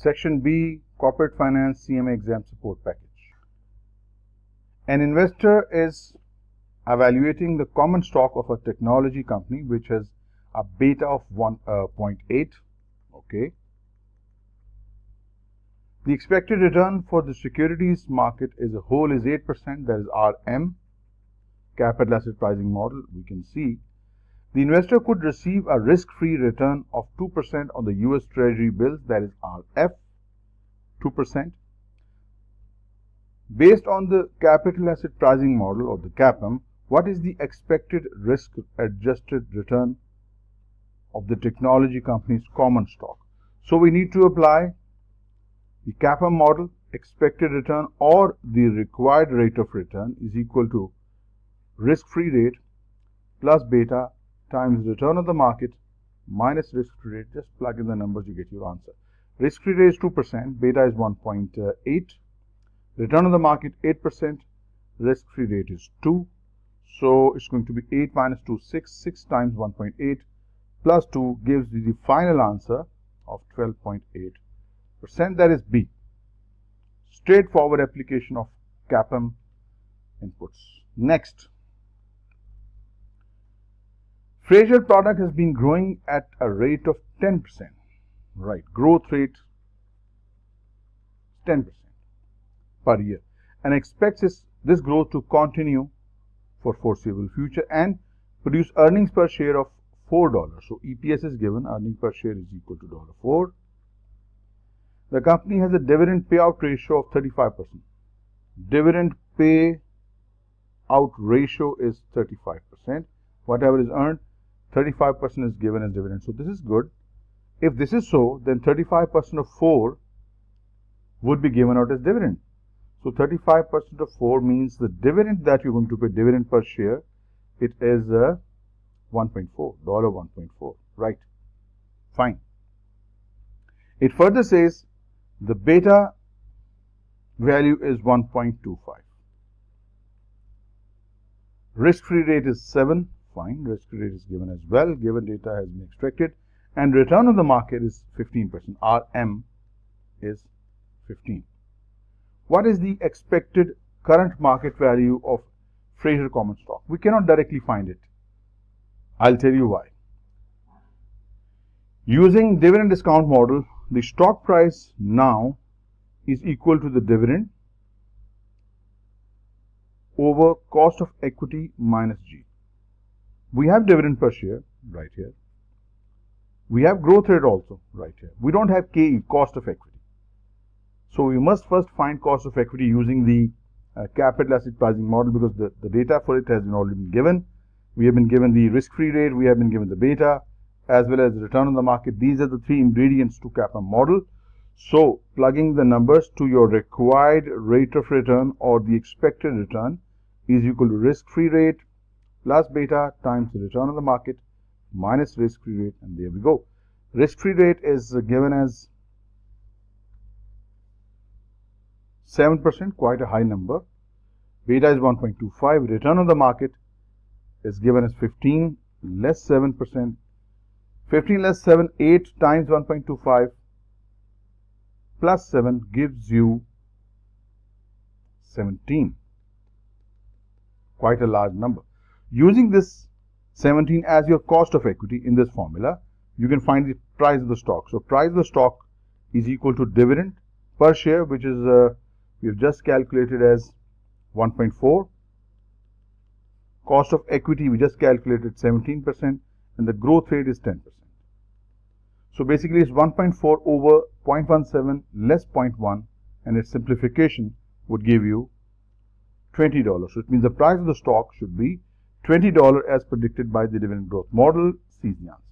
Section B, Corporate Finance CMA Exam Support Package. An investor is evaluating the common stock of a technology company which has a beta of 1.8. Okay. The expected return for the securities market as a whole is 8%. That is RM, capital asset pricing model. We can see the investor could receive a risk-free return of 2% on the US Treasury bills, that is RF, 2%. Based on the capital asset pricing model or the CAPM, what is the expected risk-adjusted return of the technology company's common stock? So we need to apply the CAPM model. Expected return or the required rate of return is equal to risk-free rate plus beta times return on the market minus risk-free rate. Just plug in the numbers, you get your answer. Risk-free rate is 2%, beta is 1.8, return on the market 8%, risk-free rate is 2. So it's going to be 8 minus 2, 6. 6 times 1.8 plus 2 gives you the final answer of 12.8%. That is B. Straightforward application of CAPM inputs. Next. Fraser product has been growing at a rate of 10%. Right. Growth rate 10% per year. And expects this growth to continue for foreseeable future and produce earnings per share of $4. So EPS is given, earnings per share is equal to $4. The company has a dividend payout ratio of 35%. Dividend payout ratio is 35%. Whatever is earned, 35% is given as dividend. So this is good. If this is so, then 35% of 4 would be given out as dividend. So 35% of 4 means the dividend that you're going to pay, dividend per share, it is $1.4. $1.4. Right. Fine. It further says the beta value is 1.25. Risk-free rate is 7. Fine. Risk-free rate is given as well. Given data has been extracted. And return on the market is 15%. RM is 15. What is the expected current market value of Fraser common stock? We cannot directly find it. I'll tell you why. Using dividend discount model, the stock price now is equal to the dividend over cost of equity minus G. We have dividend per share right here. We have growth rate also right here. We don't have KE, cost of equity. So we must first find cost of equity using the capital asset pricing model, because the data for it has already been given. We have been given the risk-free rate, we have been given the beta, as well as the return on the market. These are the 3 ingredients to CAPM model. So plugging the numbers to your required rate of return or the expected return is equal to risk-free rate plus beta times the return on the market minus risk-free rate, and there we go. Risk-free rate is given as 7%, quite a high number. Beta is 1.25. Return on the market is given as 15 less 7%. 15 less 7, 8 times 1.25 plus 7 gives you 17. Quite a large number. Using this 17 as your cost of equity in this formula, you can find the price of the stock. So price of the stock is equal to dividend per share, which is we have just calculated as 1.4. Cost of equity we just calculated 17%, and the growth rate is 10%. So basically it's 1.4 over 0.17 less 0.1, and its simplification would give you $20. So it means the price of the stock should be $20 as predicted by the dividend growth model. C is the answer.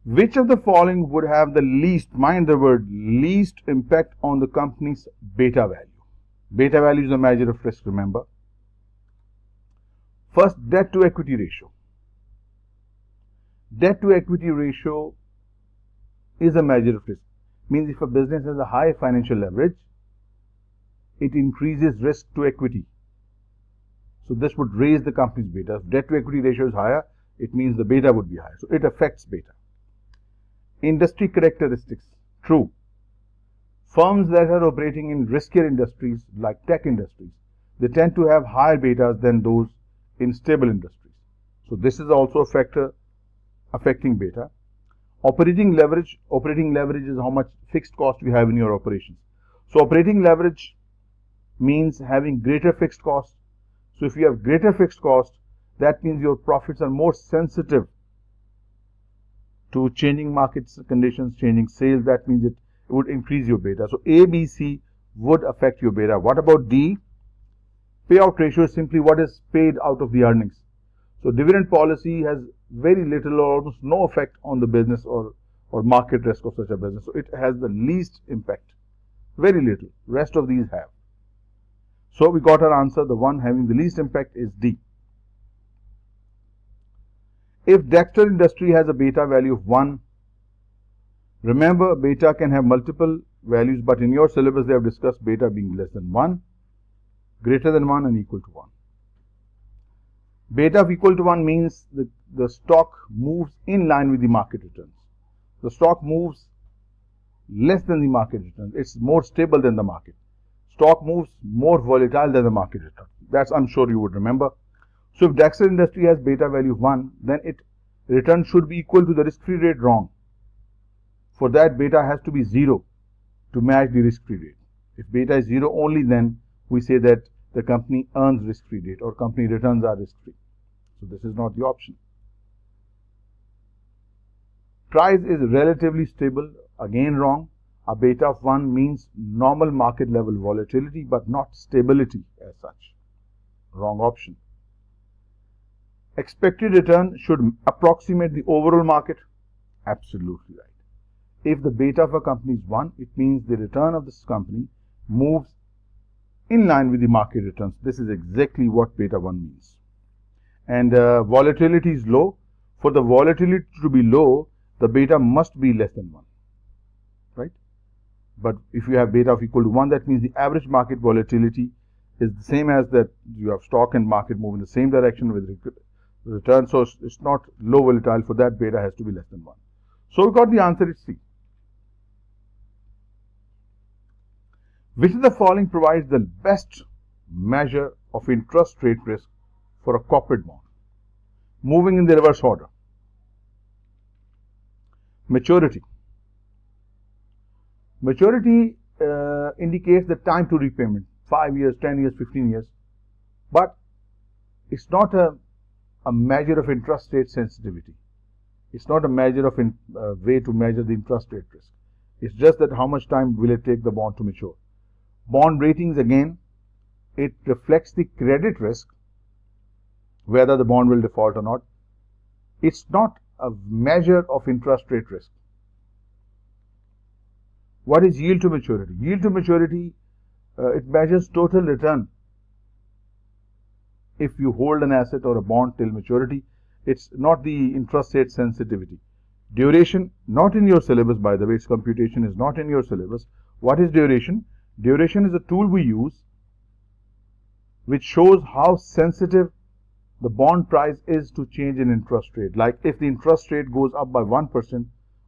Which of the following would have the least, mind the word least, impact on the company's beta value? Beta value is a measure of risk, remember. First, debt to equity ratio. Debt to equity ratio is a measure of risk. Means if a business has a high financial leverage, it increases risk to equity. So this would raise the company's beta. If debt to equity ratio is higher, it means the beta would be higher. So it affects beta. Industry characteristics. True. Firms that are operating in riskier industries like tech industries, they tend to have higher betas than those in stable industries. So this is also a factor affecting beta. Operating leverage. Operating leverage is how much fixed cost you have in your operations. So operating leverage means having greater fixed cost. So if you have greater fixed cost, that means your profits are more sensitive to changing market conditions, changing sales. That means it would increase your beta. So A, B, C would affect your beta. What about D? Payout ratio is simply what is paid out of the earnings. So dividend policy has very little or almost no effect on the business or market risk of such a business. So it has the least impact. Very little. Rest of these have. So we got our answer. The one having the least impact is D. If Dexter industry has a beta value of 1, remember beta can have multiple values, but in your syllabus they have discussed beta being less than 1, greater than 1 and equal to 1. Beta of equal to 1 means the stock moves in line with the market returns. The stock moves less than the market returns. It's more stable than the market. Stock moves more volatile than the market return. That's, I'm sure you would remember. So if Dexter industry has beta value of 1, then its return should be equal to the risk-free rate. Wrong. For that, beta has to be 0 to match the risk-free rate. If beta is 0 only, then we say that the company earns risk-free rate or company returns are risk-free. So this is not the option. Price is relatively stable. Again wrong. A beta of 1 means normal market level volatility but not stability as such. Wrong option. Expected return should approximate the overall market. Absolutely right. If the beta of a company is 1, it means the return of this company moves in line with the market returns. This is exactly what beta 1 means. And volatility is low. For the volatility to be low, the beta must be less than 1. Right? But if you have beta of equal to 1, that means the average market volatility is the same as that you have stock and market move in the same direction with return. So it's not low volatile. For that, beta has to be less than 1. So we got the answer is C. Which of the following provides the best measure of interest rate risk for a corporate bond? Moving in the reverse order. Maturity. Maturity indicates the time to repayment, 5 years, 10 years, 15 years. But it's not a measure of interest rate sensitivity. It's not a measure of way to measure the interest rate risk. It's just that how much time will it take the bond to mature. Bond ratings, again, it reflects the credit risk, whether the bond will default or not. It's not a measure of interest rate risk. What is yield to maturity? Yield to maturity, it measures total return. If you hold an asset or a bond till maturity, it's not the interest rate sensitivity. Duration, not in your syllabus, by the way, its computation is not in your syllabus. What is duration? Duration is a tool we use which shows how sensitive the bond price is to change in interest rate. Like if the interest rate goes up by 1%,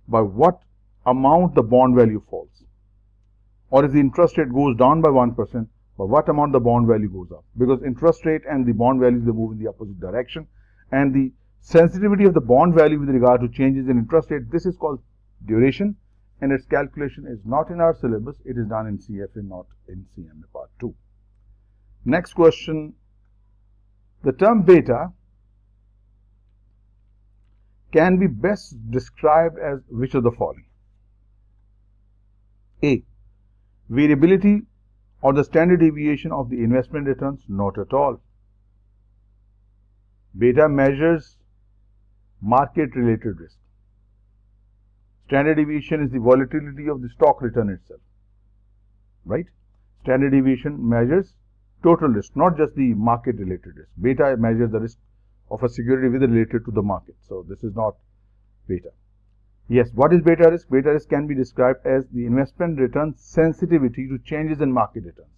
by what amount the bond value falls. Or if the interest rate goes down by 1%, by what amount the bond value goes up. Because interest rate and the bond values, they move in the opposite direction. And the sensitivity of the bond value with regard to changes in interest rate, this is called duration. And its calculation is not in our syllabus. It is done in CFA, not in CMA part 2. Next question. The term beta can be best described as which of the following? A. Variability or the standard deviation of the investment returns? Not at all. Beta measures market-related risk. Standard deviation is the volatility of the stock return itself. Right? Standard deviation measures total risk, not just the market-related risk. Beta measures the risk of a security with related to the market. So this is not beta. Yes, what is beta risk? Beta risk can be described as the investment return sensitivity to changes in market returns.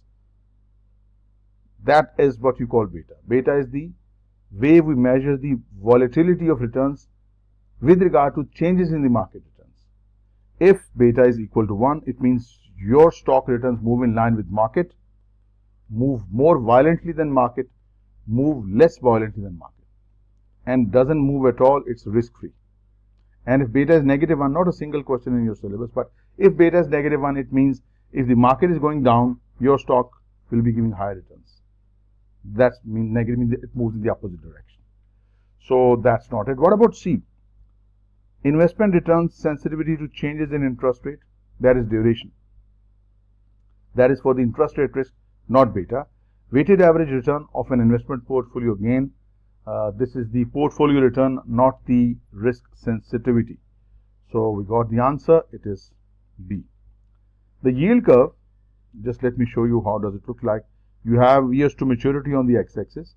That is what you call beta. Beta is the way we measure the volatility of returns with regard to changes in the market returns. If beta is equal to 1, it means your stock returns move in line with market, move more violently than market, move less violently than market, and doesn't move at all. It's risk-free. And if beta is -1, not a single question in your syllabus, but if beta is -1, it means if the market is going down, your stock will be giving higher returns. That means negative means it moves in the opposite direction. So that's not it. What about C? Investment returns sensitivity to changes in interest rate, that is duration. That is for the interest rate risk, not beta. Weighted average return of an investment portfolio, again, this is the portfolio return, not the risk sensitivity. So we got the answer, it is B. The yield curve, just let me show you how does it look like. You have years to maturity on the x-axis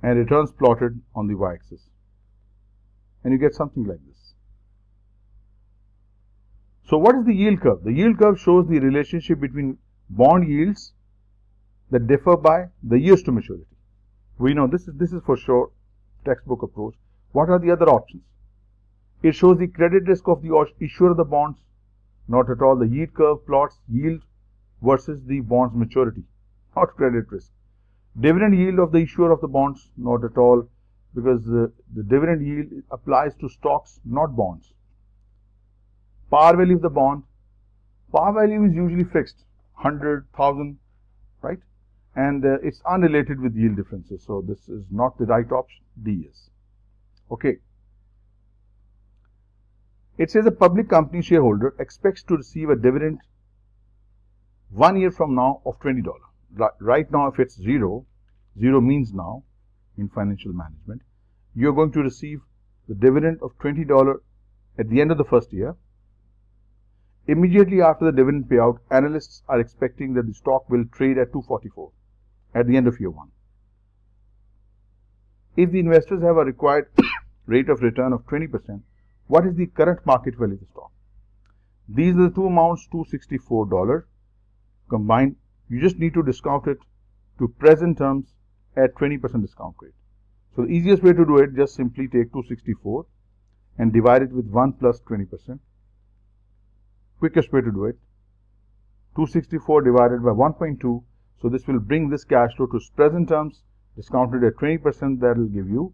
and returns plotted on the y-axis. And you get something like this. So what is the yield curve? The yield curve shows the relationship between bond yields that differ by the years to maturity. We know this is for sure textbook approach. What are the other options? It shows the credit risk of the issuer of the bonds. Not at all. The yield curve plots yield versus the bond's maturity, not credit risk. Dividend yield of the issuer of the bonds, not at all, because the dividend yield applies to stocks, not bonds. Par value of the bond. Par value is usually fixed, 100, 1000, right? And it's unrelated with yield differences. So this is not the right option. D is. Okay. It says a public company shareholder expects to receive a dividend 1 year from now of $20. Right now, if it's 0, 0 means now in financial management, you're going to receive the dividend of $20 at the end of the first year. Immediately after the dividend payout, analysts are expecting that the stock will trade at 244 at the end of year 1. If the investors have a required rate of return of 20%, what is the current market value of the stock? These are the two amounts, $264 combined. You just need to discount it to present terms at 20% discount rate. So the easiest way to do it, just simply take 264 and divide it with 1 plus 20%. Quickest way to do it, 264 divided by 1.2. So this will bring this cash flow to present terms, discounted at 20%. That will give you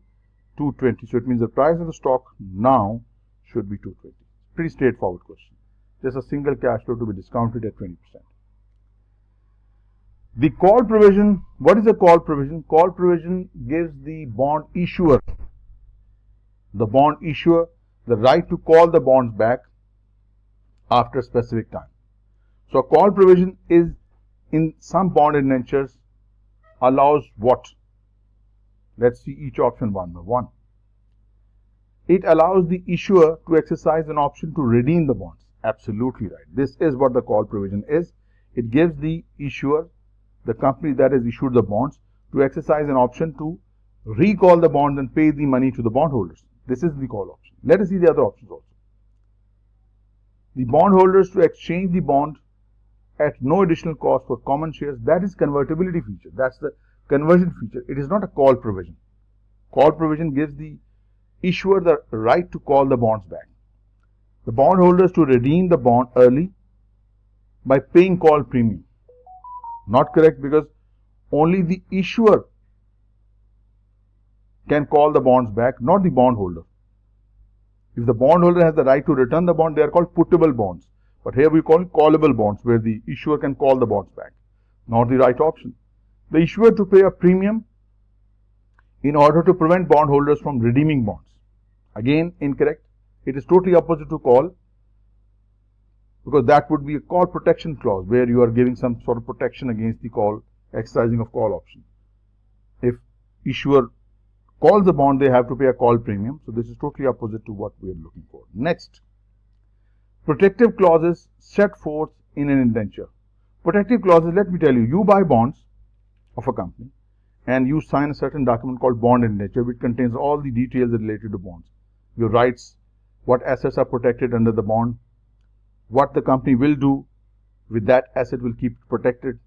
220. So it means the price of the stock now should be 220. Pretty straightforward question. Just a single cash flow to be discounted at 20%. The call provision. What is a call provision? Call provision gives the bond issuer, the right to call the bonds back after a specific time. So a call provision is in some bond indentures allows what? Let's see each option one by one. It allows the issuer to exercise an option to redeem the bonds. Absolutely right. This is what the call provision is. It gives the issuer, the company that has issued the bonds, to exercise an option to recall the bonds and pay the money to the bondholders. This is the call option. Let us see the other options also. The bondholders to exchange the bond at no additional cost for common shares. That is convertibility feature. That's the conversion feature. It is not a call provision. Call provision gives the issuer the right to call the bonds back. The bondholders to redeem the bond early by paying call premium. Not correct, because only the issuer can call the bonds back, not the bondholder. If the bondholder has the right to return the bond, they are called puttable bonds. But here we call it callable bonds, where the issuer can call the bonds back. Not the right option. The issuer to pay a premium in order to prevent bondholders from redeeming bonds. Again, incorrect. It is totally opposite to call, because that would be a call protection clause, where you are giving some sort of protection against the call, exercising of call option. If issuer calls the bond, they have to pay a call premium. So this is totally opposite to what we are looking for. Next, protective clauses set forth in an indenture. Protective clauses, let me tell you, you buy bonds of a company and you sign a certain document called bond indenture, which contains all the details related to bonds. Your rights, what assets are protected under the bond, what the company will do with that asset will keep it protected.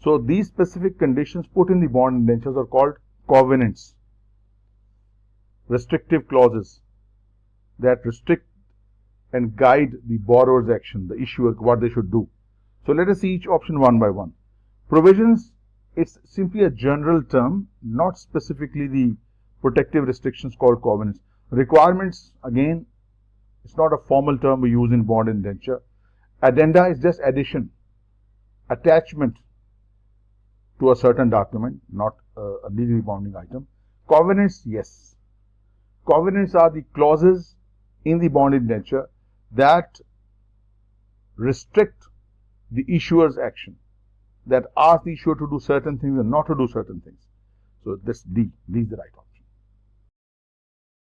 So these specific conditions put in the bond indentures are called covenants, restrictive clauses that restrict and guide the borrower's action, the issuer, what they should do. So let us see each option one by one. Provisions, it's simply a general term, not specifically the protective restrictions called covenants. Requirements, again, it's not a formal term we use in bond indenture. Addenda is just addition, attachment to a certain document, not a legally binding item. Covenants, yes. Covenants are the clauses in the bond indenture that restrict the issuer's action, that ask the issuer to do certain things and not to do certain things. So this D is the right option.